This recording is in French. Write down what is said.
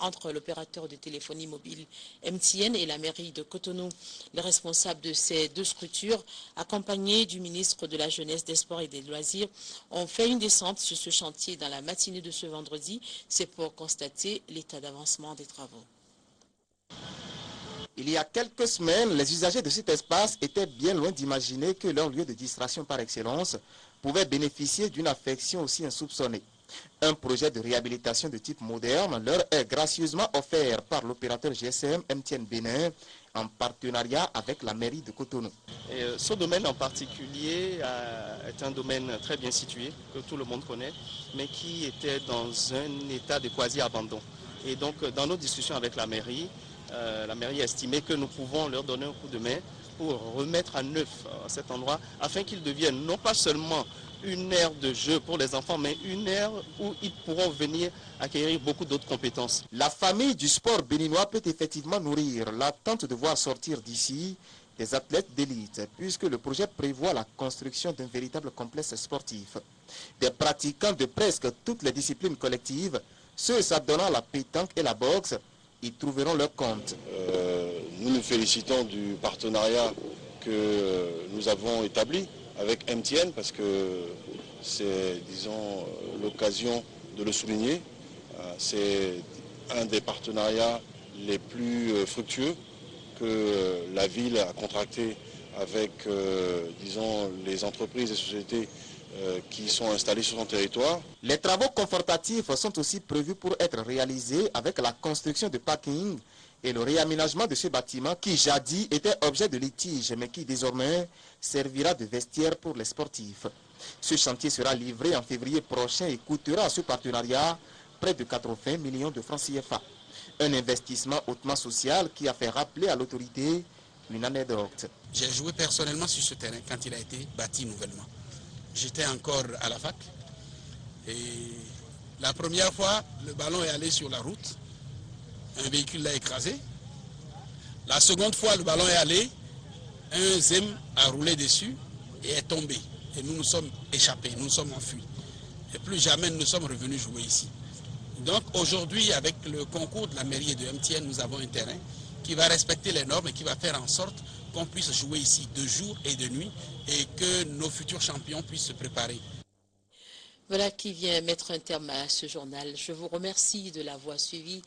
entre l'opérateur de téléphonie mobile MTN et la mairie de Cotonou. Les responsables de ces deux structures, accompagnés du ministre de la Jeunesse, des Sports et des Loisirs, ont fait une descente sur ce chantier dans la matinée de ce vendredi. C'est pour constater l'état d'avancement des travaux. Il y a quelques semaines, les usagers de cet espace étaient bien loin d'imaginer que leur lieu de distraction par excellence pouvait bénéficier d'une affection aussi insoupçonnée. Un projet de réhabilitation de type moderne leur est gracieusement offert par l'opérateur GSM MTN Bénin en partenariat avec la mairie de Cotonou. Ce domaine en particulier est un domaine très bien situé, que tout le monde connaît, mais qui était dans un état de quasi-abandon. Et donc, dans nos discussions avec la mairie a estimé que nous pouvons leur donner un coup de main pour remettre à neuf cet endroit, afin qu'il devienne non pas seulement une aire de jeu pour les enfants, mais une aire où ils pourront venir acquérir beaucoup d'autres compétences. La famille du sport béninois peut effectivement nourrir l'attente de voir sortir d'ici des athlètes d'élite, puisque le projet prévoit la construction d'un véritable complexe sportif. Des pratiquants de presque toutes les disciplines collectives, ceux s'adonnant à la pétanque et la boxe, y trouveront leur compte. Nous nous félicitons du partenariat que nous avons établi avec MTN parce que c'est, disons, l'occasion de le souligner. C'est un des partenariats les plus fructueux que la ville a contracté avec, disons, les entreprises et sociétés qui sont installées sur son territoire. Les travaux confortatifs sont aussi prévus pour être réalisés avec la construction de parkings et le réaménagement de ce bâtiment qui jadis était objet de litige mais qui désormais servira de vestiaire pour les sportifs. Ce chantier sera livré en février prochain et coûtera à ce partenariat près de 80 millions de francs CFA. Un investissement hautement social qui a fait rappeler à l'autorité une anecdote. J'ai joué personnellement sur ce terrain quand il a été bâti nouvellement. J'étais encore à la fac et la première fois, le ballon est allé sur la route. Un véhicule l'a écrasé. La seconde fois, le ballon est allé, un zème a roulé dessus et est tombé. Et nous nous sommes échappés, nous nous sommes enfuis. Et plus jamais nous sommes revenus jouer ici. Donc aujourd'hui, avec le concours de la mairie et de MTN, nous avons un terrain qui va respecter les normes et qui va faire en sorte qu'on puisse jouer ici de jour et de nuit et que nos futurs champions puissent se préparer. Voilà qui vient mettre un terme à ce journal. Je vous remercie de l'avoir suivi.